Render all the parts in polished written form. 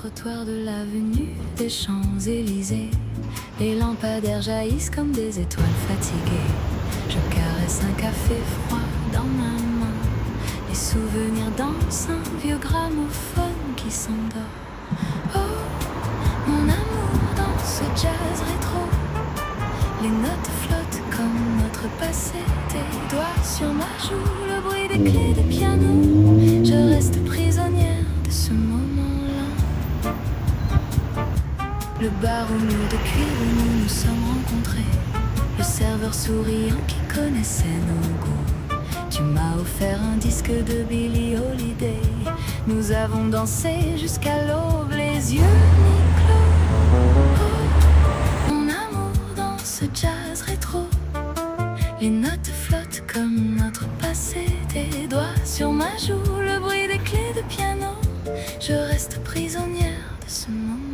trottoir de l'avenue des Champs-Élysées, les lampadaires jaillissent comme des étoiles fatiguées. Je caresse un café froid dans ma main, les souvenirs dansent, un vieux gramophone qui s'endort. Oh, mon amour dans ce jazz rétro, les notes flottent comme notre passé, tes doigts sur ma joue, le bruit des clés de piano. Je reste prisonnière de ce moment-là. Le bar au mur de cuivre où nous nous sommes rencontrés, le serveur souriant qui connaissait nos goûts. Tu m'as offert un disque de Billie Holiday, nous avons dansé jusqu'à l'aube, les yeux mi-clos. Oh, mon amour dans ce jazz rétro, les notes flottent comme notre passé, tes doigts sur ma joue, le bruit des clés de piano. Je reste prisonnière de ce moment-là.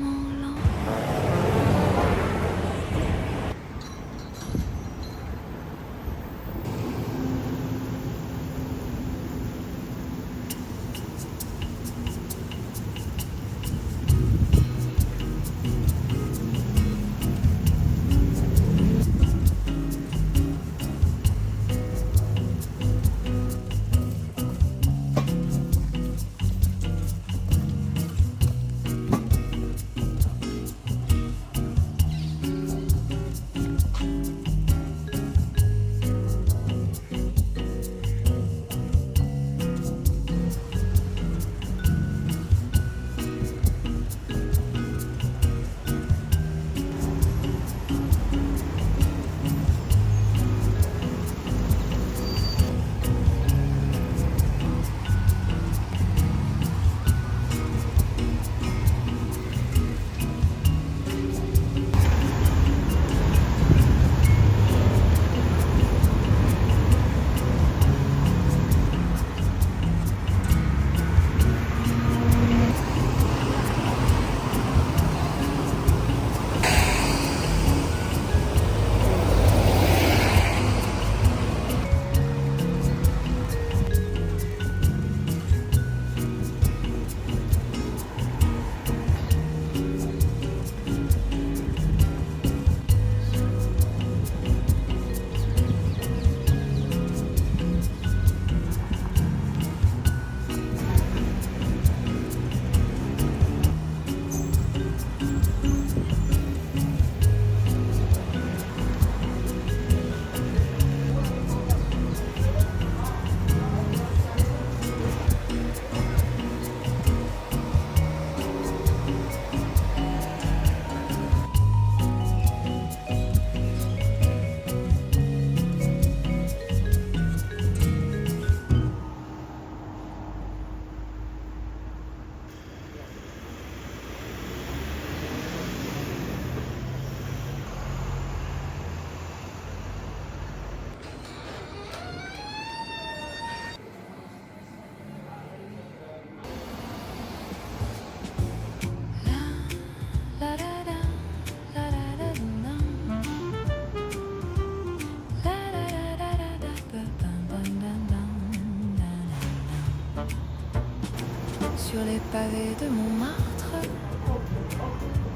Sur les pavés de Montmartre,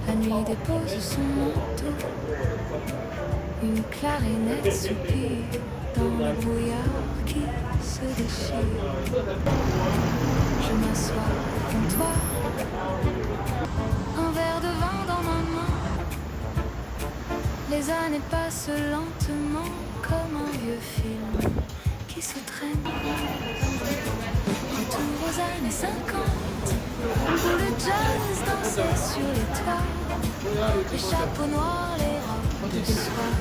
la nuit dépose son manteau. Une clarinette soupire dans le brouillard qui se déchire. Je m'assois au comptoir, un verre de vin dans ma main. Les années passent lentement comme un vieux film qui se traîne. Retour aux années 50, où le jazz dansait sur les toits, les chapeaux noirs, les robes de soie,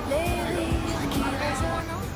les rires qui résonnent encore.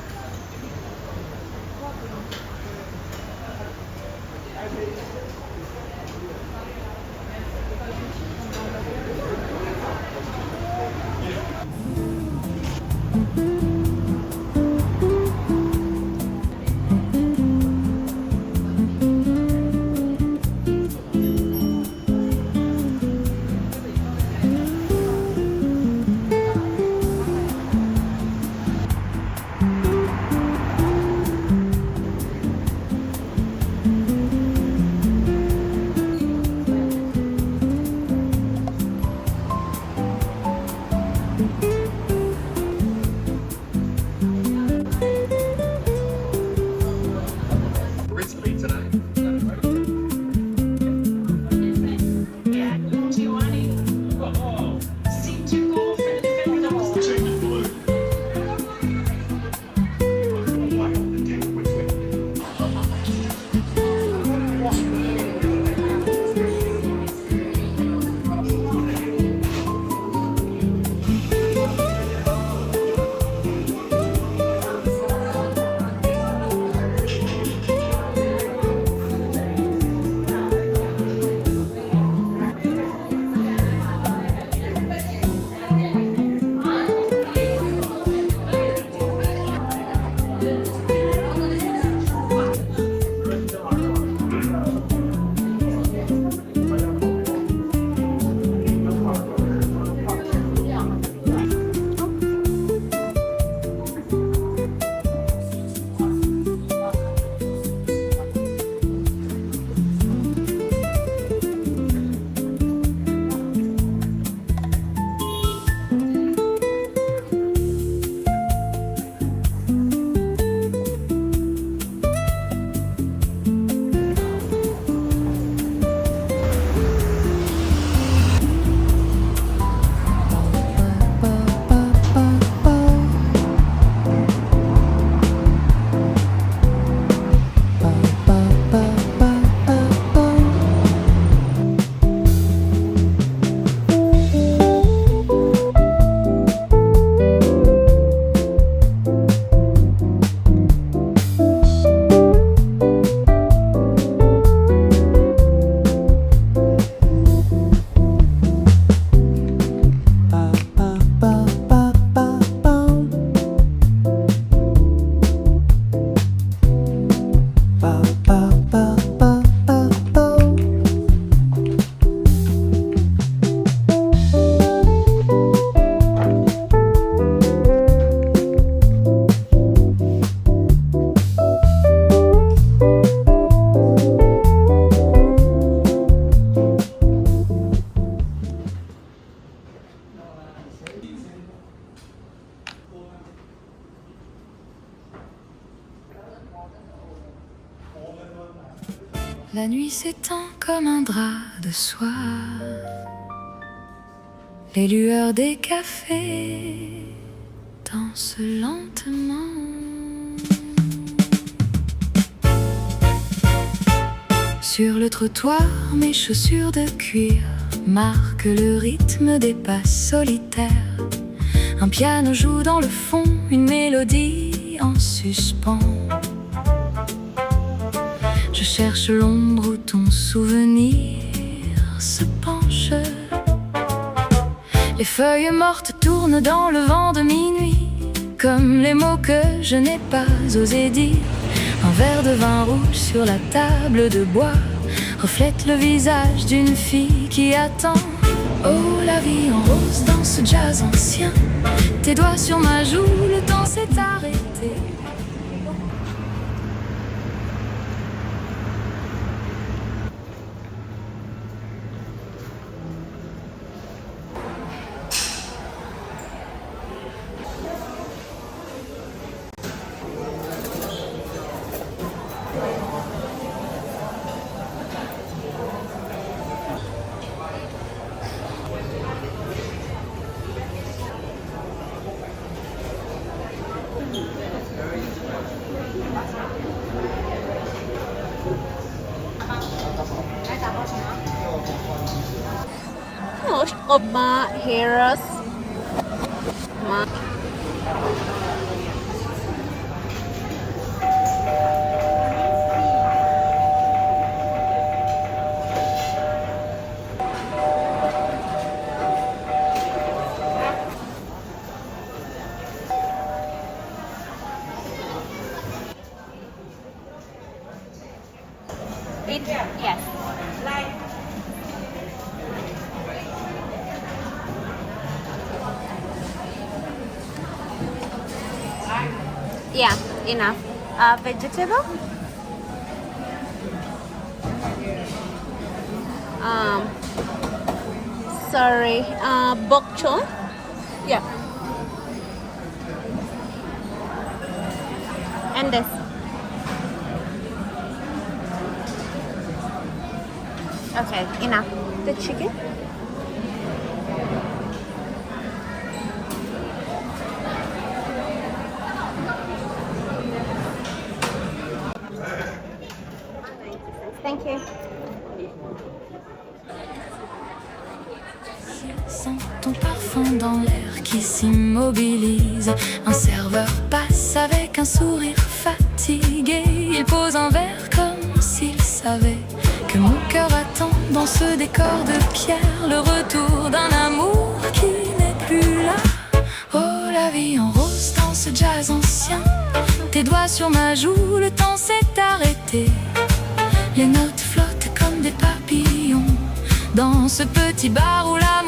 La nuit s'étend comme un drap de soie. Les lueurs des cafés dansent lentement. Sur le trottoir, mes chaussures de cuir marquent le rythme des pas solitaires. Un piano joue dans le fond, une mélodie en suspens. Je cherche l'ombre où ton souvenir se penche. Les feuilles mortes tournent dans le vent de minuit, comme les mots que je n'ai pas osé dire. Un verre de vin rouge sur la table de bois reflète le visage d'une fille qui attend. Oh, la vie en rose dans ce jazz ancien. Tes doigts sur ma joue, le temps s'est arrêté. Oma heroes. Yes. Yeah, enough. Vegetable? Sorry. Bok choy? Yeah. And this. Okay, enough. The chicken? Thank you. Sens ton parfum dans l'air qui s'immobilise. Un serveur passe avec un sourire fatigué. Il pose un verre comme s'il savait que mon cœur attend dans ce décor de pierre le retour d'un amour qui n'est plus là. Oh, la vie en rose dans ce jazz ancien. Tes doigts sur ma joue, le temps s'est arrêté. Les notes flottent comme des papillons dans ce petit bar où la